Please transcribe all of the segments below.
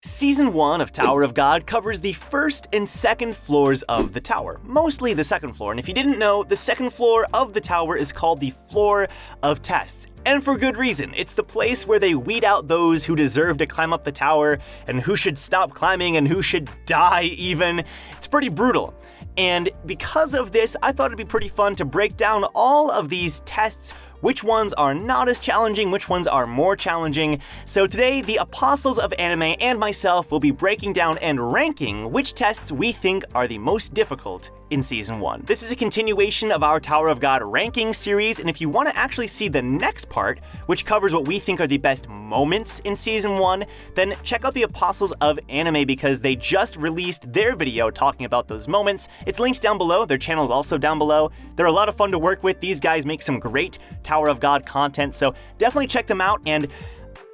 Season 1 of Tower of God covers the first and second floors of the tower, mostly the second floor, and if you didn't know, the second floor of the tower is called the floor of tests, and for good reason. It's the place where they weed out those who deserve to climb up the tower, and who should stop climbing, and who should die even. It's pretty brutal. And because of this, I thought it'd be pretty fun to break down all of these tests, which ones are not as challenging, which ones are more challenging. So today, the Apostles of Anime and myself will be breaking down and ranking which tests we think are the most difficult in Season 1. This is a continuation of our Tower of God ranking series, and if you want to actually see the next part, which covers what we think are the best moments in Season 1, then check out the Apostles of Anime because they just released their video talking about those moments. It's linked down below, their channel is also down below. They're a lot of fun to work with. These guys make some great Tower of God content, so definitely check them out, and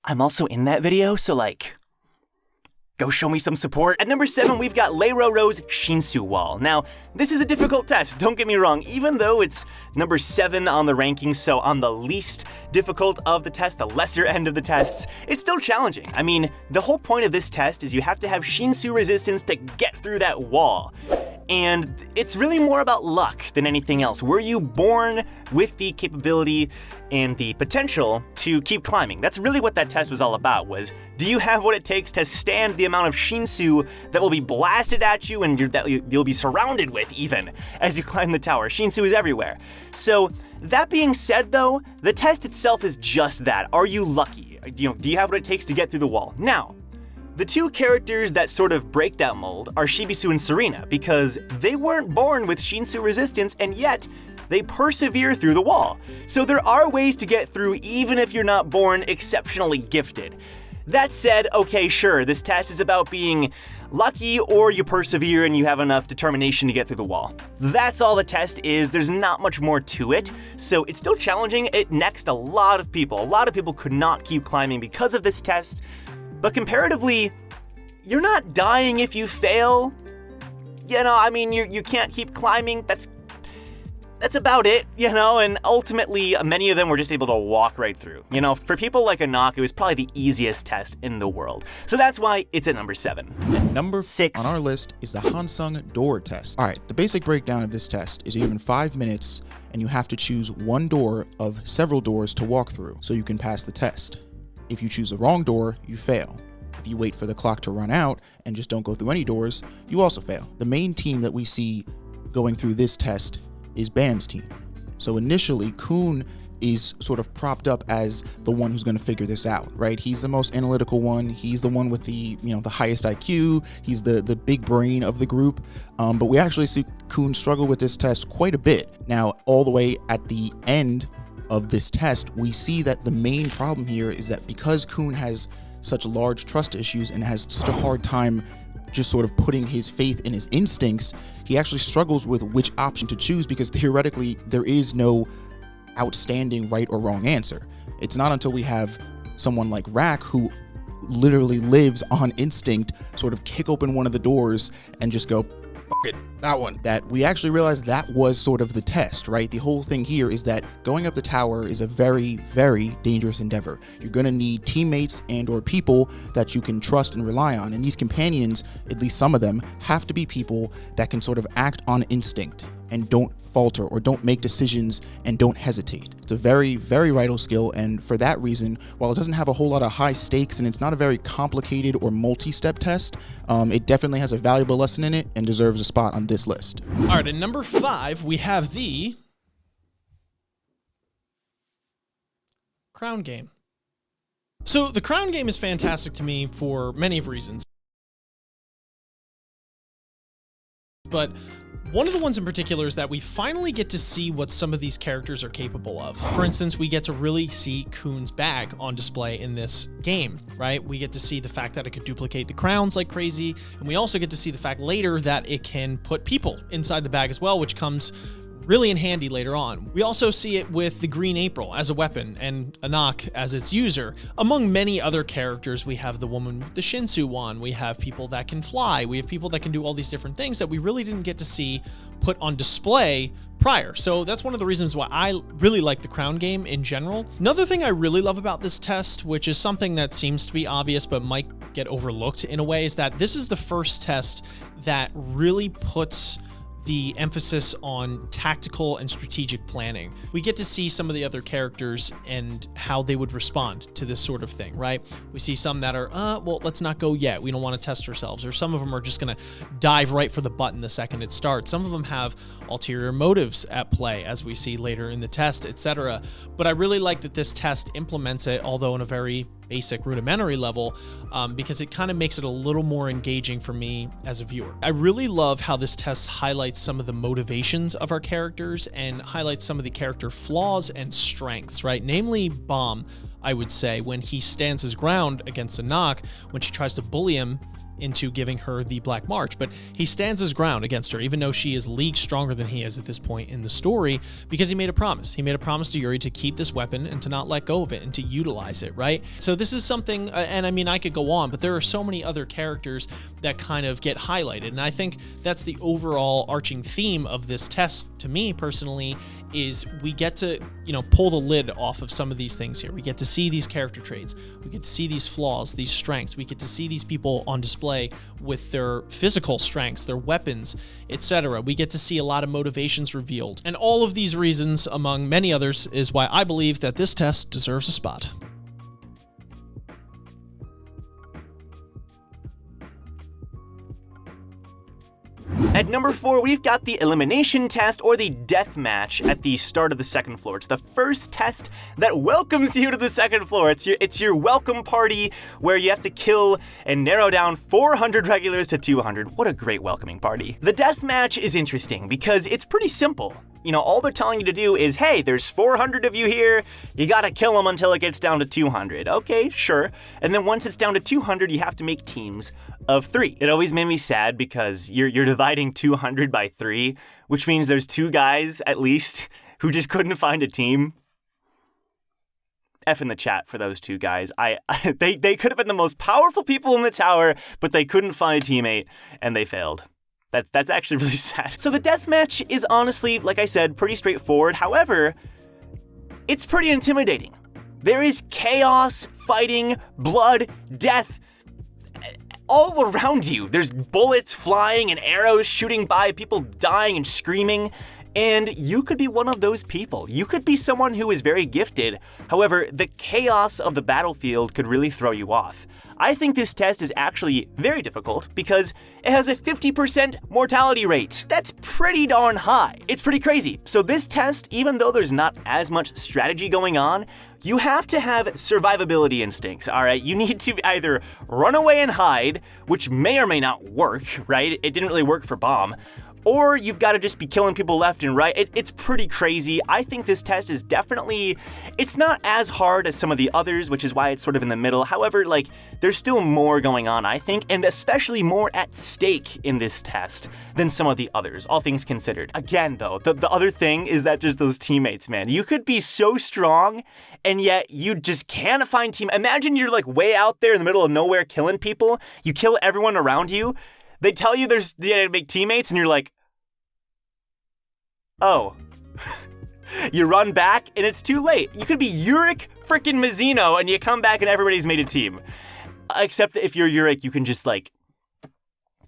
I'm also in that video, so go show me some support. At number 7, we've got Lero Ro's Shinsu Wall. Now, this is a difficult test, don't get me wrong, even though it's number 7 on the rankings, so on the least difficult of the tests, the lesser end of the tests, it's still challenging. I mean, the whole point of this test is you have to have Shinsu resistance to get through that wall. And it's really more about luck than anything else. Were you born with the capability and the potential to keep climbing? That's really what that test was all about, was do you have what it takes to stand the amount of Shinsu that will be blasted at you and that you'll be surrounded with even as you climb the tower? Shinsu is everywhere. So that being said though, the test itself is just that. Are you lucky? Do you have what it takes to get through the wall? Now, the two characters that sort of break that mold are Shibisu and Serena, because they weren't born with Shinsu resistance, and yet they persevere through the wall. So there are ways to get through even if you're not born exceptionally gifted. That said, okay, sure, this test is about being lucky or you persevere and you have enough determination to get through the wall. That's all the test is, there's not much more to it, so it's still challenging. It nexted a lot of people. A lot of people could not keep climbing because of this test. But comparatively, you're not dying if you fail. You know, I mean, you can't keep climbing. That's about it, you know, and ultimately, many of them were just able to walk right through. You know, for people like Anak, it was probably the easiest test in the world. So that's why it's at number 7. And number 6 on our list is the Hansung door test. All right, the basic breakdown of this test is you're given 5 minutes and you have to choose one door of several doors to walk through so you can pass the test. If you choose the wrong door, you fail. If you wait for the clock to run out and just don't go through any doors, you also fail. The main team that we see going through this test is Bam's team. So initially, Kun is sort of propped up as the one who's going to figure this out, right? He's the most analytical one. He's the one with the, the highest IQ. He's the big brain of the group. But we actually see Kun struggle with this test quite a bit. Now, all the way at the end of this test, we see that the main problem here is that because Kun has such large trust issues and has such a hard time just sort of putting his faith in his instincts, he actually struggles with which option to choose because theoretically there is no outstanding right or wrong answer. It's not until we have someone like Rack who literally lives on instinct sort of kick open one of the doors and just go, "Fuck it, that one," that we actually realize that was sort of the test, right? The whole thing here is that going up the tower is a very, very dangerous endeavor. You're gonna need teammates and or people that you can trust and rely on. And these companions, at least some of them, have to be people that can sort of act on instinct and don't falter or don't make decisions and don't hesitate. It's a very, very vital skill, and for that reason, while it doesn't have a whole lot of high stakes and it's not a very complicated or multi-step test, it definitely has a valuable lesson in it and deserves a spot on this list. All right, at number 5, we have the Crown Game. So the Crown Game is fantastic to me for many of reasons, but one of the ones in particular is that we finally get to see what some of these characters are capable of. For instance, we get to really see Kun's bag on display in this game, right? We get to see the fact that it could duplicate the crowns like crazy, and we also get to see the fact later that it can put people inside the bag as well, which comes really in handy later on. We also see it with the Green April as a weapon and Anak as its user. Among many other characters, we have the woman with the Shinsu wand, we have people that can fly, we have people that can do all these different things that we really didn't get to see put on display prior. So that's one of the reasons why I really like the Crown Game in general. Another thing I really love about this test, which is something that seems to be obvious but might get overlooked in a way is that this is the first test that really puts the emphasis on tactical and strategic planning. We get to see some of the other characters and how they would respond to this sort of thing, right? We see some that are, well, let's not go yet. We don't want to test ourselves. Or some of them are just going to dive right for the button the second it starts. Some of them have ulterior motives at play, as we see later in the test, etc. But I really like that this test implements it, although in a very basic rudimentary level, because it kind of makes it a little more engaging for me as a viewer. I really love how this test highlights some of the motivations of our characters and highlights some of the character flaws and strengths, right? Namely, Bomb, I would say, when he stands his ground against a knock, when she tries to bully him into giving her the Black March, but he stands his ground against her, even though she is leagues stronger than he is at this point in the story, because he made a promise. He made a promise to Yuri to keep this weapon and to not let go of it and to utilize it, right? So this is something, and I mean, I could go on, but there are so many other characters that kind of get highlighted, and I think that's the overall arching theme of this test, to me personally, is we get to, pull the lid off of some of these things here. We get to see these character traits. We get to see these flaws, these strengths. We get to see these people on display with their physical strengths, their weapons, etc. We get to see a lot of motivations revealed. And all of these reasons, among many others, is why I believe that this test deserves a spot. At number 4, we've got the elimination test, or the death match, at the start of the second floor. It's the first test that welcomes you to the second floor. It's your welcome party where you have to kill and narrow down 400 regulars to 200. What a great welcoming party. The death match is interesting because it's pretty simple. All they're telling you to do is, hey, there's 400 of you here, you gotta kill them until it gets down to 200. Okay, sure. And then once it's down to 200, you have to make teams of 3. It always made me sad because you're dividing 200 by 3, which means there's 2 guys, at least, who just couldn't find a team. F in the chat for those 2 guys. They could have been the most powerful people in the tower, but they couldn't find a teammate, and they failed. That's actually really sad. So the deathmatch is honestly, like I said, pretty straightforward. However, it's pretty intimidating. There is chaos, fighting, blood, death, all around you. There's bullets flying and arrows shooting by, people dying and screaming. And you could be one of those people. You could be someone who is very gifted. However, the chaos of the battlefield could really throw you off. I think this test is actually very difficult because it has a 50% mortality rate. That's pretty darn high. It's pretty crazy. So this test, even though there's not as much strategy going on, you have to have survivability instincts, all right? You need to either run away and hide, which may or may not work, right? It didn't really work for Bomb. Or you've got to just be killing people left and right. It's pretty crazy. I think this test is definitely, it's not as hard as some of the others, which is why it's sort of in the middle. However, there's still more going on, I think, and especially more at stake in this test than some of the others, all things considered. Again, though, the other thing is that just those teammates, man. You could be so strong, and yet you just can't find team. Imagine you're way out there in the middle of nowhere killing people. You kill everyone around you. They tell you there's to make teammates, and you're like, oh. You run back, and it's too late. You could be Yurik freaking Mizzino, and you come back, and everybody's made a team. Except that if you're Yurik, you can just,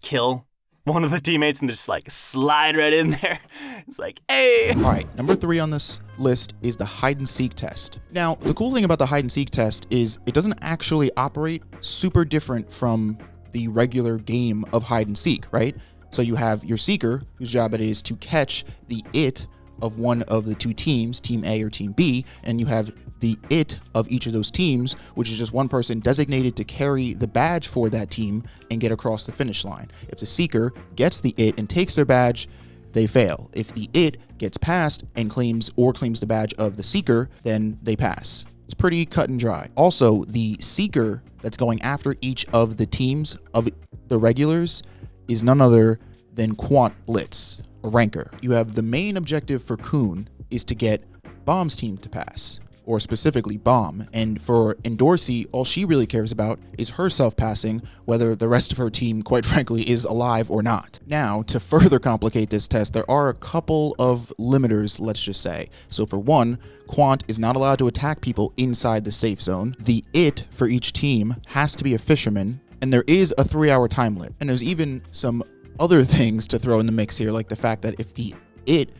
kill one of the teammates and just, slide right in there. It's hey! All right, number 3 on this list is the hide-and-seek test. Now, the cool thing about the hide-and-seek test is it doesn't actually operate super different from the regular game of hide and seek, right? So you have your seeker, whose job it is to catch the it of one of the 2 teams, Team A or Team B, and you have the it of each of those teams, which is just one person designated to carry the badge for that team and get across the finish line. If the seeker gets the it and takes their badge, they fail. If the it gets past and claims the badge of the seeker, then they pass. It's pretty cut and dry. Also, the seeker that's going after each of the teams of the regulars is none other than Quant Blitz, a ranker. You have the main objective for Kuhn is to get Bomb's team to pass, or specifically Bomb, and for Endorsi, all she really cares about is herself passing, whether the rest of her team, quite frankly, is alive or not. Now, to further complicate this test, there are a couple of limiters, let's just say. So for one, Quant is not allowed to attack people inside the safe zone. The it for each team has to be a fisherman, And there is a 3-hour time limit. And there's even some other things to throw in the mix here, like the fact that if the it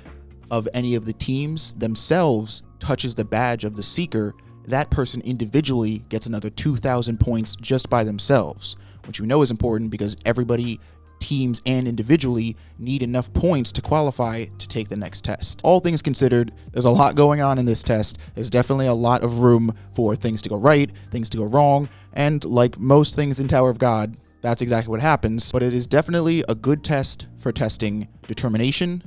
of any of the teams themselves touches the badge of the Seeker, that person individually gets another 2,000 points just by themselves, which we know is important because everybody, teams and individually, need enough points to qualify to take the next test. All things considered, there's a lot going on in this test. There's definitely a lot of room for things to go right, things to go wrong, and like most things in Tower of God, that's exactly what happens, but it is definitely a good test for testing determination,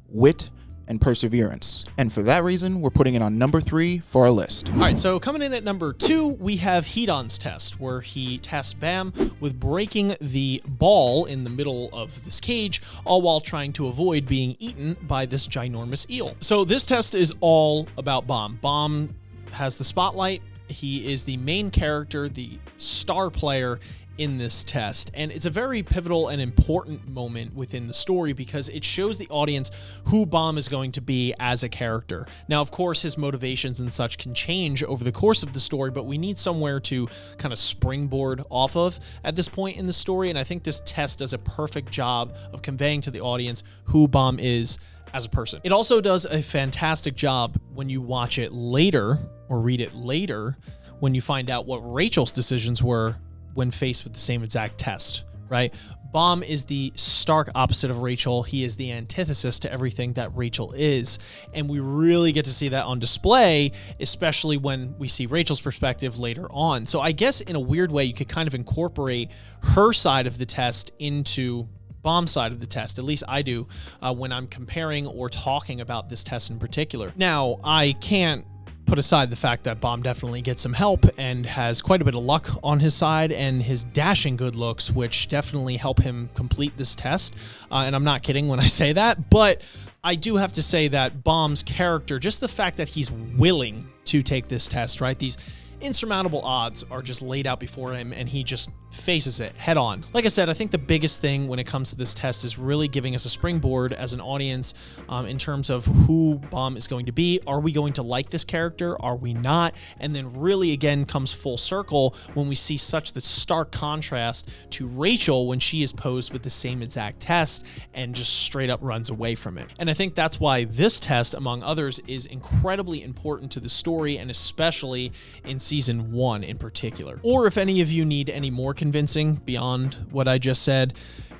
wit, and perseverance. And for that reason, we're putting it on number 3 for our list. All right, so coming in at number 2, we have Hedon's test, where he tests Bam with breaking the ball in the middle of this cage, all while trying to avoid being eaten by this ginormous eel. So this test is all about Bam. Bam has the spotlight. He is the main character, the star player in this test, and it's a very pivotal and important moment within the story because it shows the audience who Bam is going to be as a character. Now, of course, his motivations and such can change over the course of the story, but we need somewhere to kind of springboard off of at this point in the story, and I think this test does a perfect job of conveying to the audience who Bam is as a person. It also does a fantastic job when you watch it later or read it later when you find out what Rachel's decisions were when faced with the same exact test, right? Bam is the stark opposite of Rachel. He is the antithesis to everything that Rachel is. And we really get to see that on display, especially when we see Rachel's perspective later on. So I guess in a weird way, you could kind of incorporate her side of the test into Bam's side of the test. At least I do when I'm comparing or talking about this test in particular. Now, I can't put aside the fact that Bam definitely gets some help and has quite a bit of luck on his side and his dashing good looks, which definitely help him complete this test. And I'm not kidding when I say that, but I do have to say that Bam's character, just the fact that he's willing to take this test, right? These insurmountable odds are just laid out before him and he just faces it head on. Like I said, I think the biggest thing when it comes to this test is really giving us a springboard as an audience in terms of who Bam is going to be. Are we going to like this character? Are we not? And then really again comes full circle when we see such the stark contrast to Rachel when she is posed with the same exact test and just straight up runs away from it. And I think that's why this test, among others, is incredibly important to the story and especially in season 1 in particular. Or if any of you need any more convincing beyond what I just said,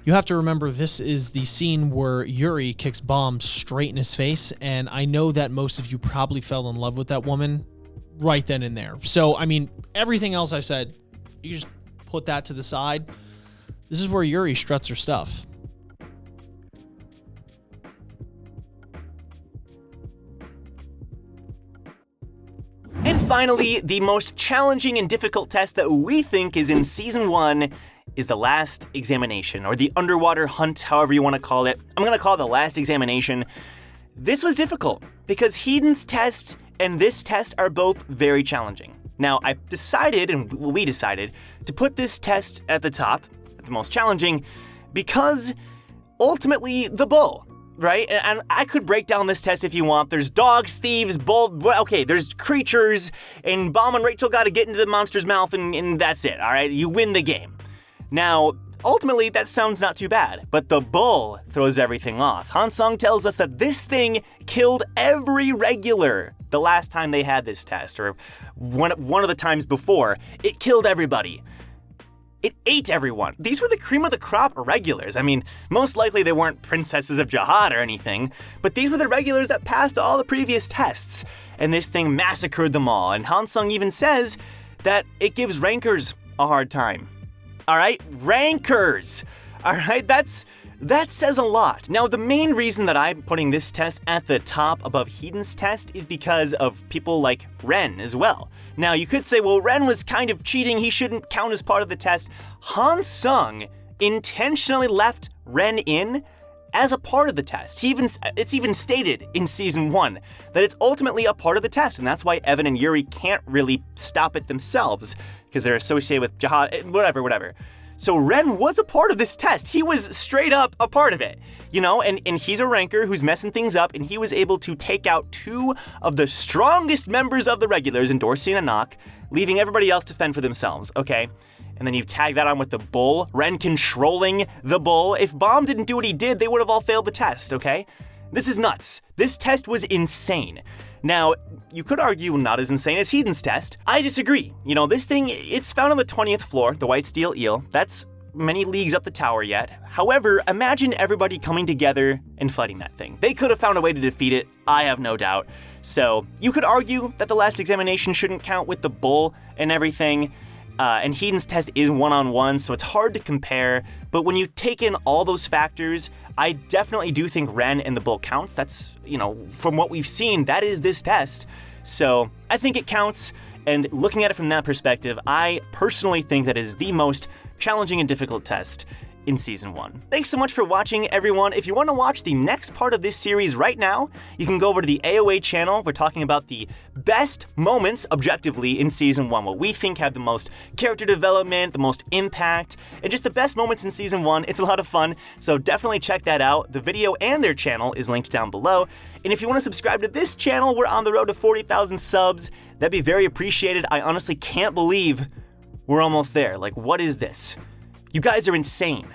you have to remember this is the scene where Yuri kicks Bam straight in his face, and I know that most of you probably fell in love with that woman right then and there. So, I mean, everything else I said, you just put that to the side. This is where Yuri struts her stuff. And finally, the most challenging and difficult test that we think is in Season 1 is the last examination, or the underwater hunt, however you want to call it. I'm going to call it the last examination. This was difficult, because Hedon's test and this test are both very challenging. Now, I decided, and we decided, to put this test at the top, at the most challenging, because ultimately, the bull. Right? And I could break down this test if you want. There's dogs, thieves, okay, there's creatures, and Bam and Rachel gotta get into the monster's mouth, and that's it, alright? You win the game. Now, ultimately, that sounds not too bad, but the bull throws everything off. Hansung tells us that this thing killed every regular the last time they had this test, or one of the times before. It killed everybody. It ate everyone. These were the cream of the crop regulars. I mean, most likely they weren't princesses of Jihad or anything, but these were the regulars that passed all the previous tests. And this thing massacred them all. And Hansung even says that it gives rankers a hard time. All right? Rankers. All right? That says a lot. Now, the main reason that I'm putting this test at the top above Hedon's test is because of people like Ren as well. Now, you could say, well, Ren was kind of cheating. He shouldn't count as part of the test. Hansung intentionally left Ren in as a part of the test. It's even stated in Season 1 that it's ultimately a part of the test, and that's why Evan and Yuri can't really stop it themselves, because they're associated with Jihad, whatever. So Ren was a part of this test. He was straight up a part of it, you know, and he's a ranker who's messing things up, and he was able to take out 2 of the strongest members of the regulars in Dorsey and Anak, leaving everybody else to fend for themselves, okay? and then you tag that on with the bull, Ren controlling the bull. If Bomb didn't do what he did, they would have all failed the test, okay? This is nuts. This test was insane. Now, you could argue not as insane as Hedon's test. I disagree. You know, this thing, it's found on the 20th floor, the white steel eel. That's many leagues up the tower yet. However, imagine everybody coming together and fighting that thing. They could have found a way to defeat it, I have no doubt. So, you could argue that the last examination shouldn't count with the bull and everything. And Hedon's test is one-on-one, so it's hard to compare. But when you take in all those factors, I definitely do think Ren and the bull counts. That's, you know, from what we've seen, that is this test. So I think it counts. And looking at it from that perspective, I personally think that is the most challenging and difficult test in Season 1. Thanks so much for watching, everyone. If you want to watch the next part of this series right now, you can go over to the AoA channel. We're talking about the best moments, objectively, in Season 1, what we think have the most character development, the most impact, and just the best moments in Season 1. It's a lot of fun, so definitely check that out. The video and their channel is linked down below. And if you want to subscribe to this channel, we're on the road to 40,000 subs. That'd be very appreciated. I honestly can't believe we're almost there. Like, what is this? You guys are insane.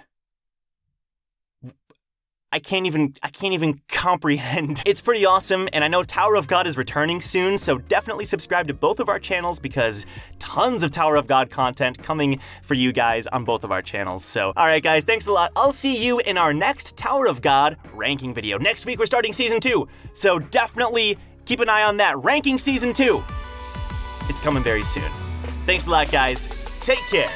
I can't even comprehend. It's pretty awesome, and I know Tower of God is returning soon, so definitely subscribe to both of our channels because tons of Tower of God content coming for you guys on both of our channels. So, all right, guys, thanks a lot. I'll see you in our next Tower of God ranking video. Next week, we're starting Season 2, so definitely keep an eye on that. Ranking Season 2. It's coming very soon. Thanks a lot, guys. Take care.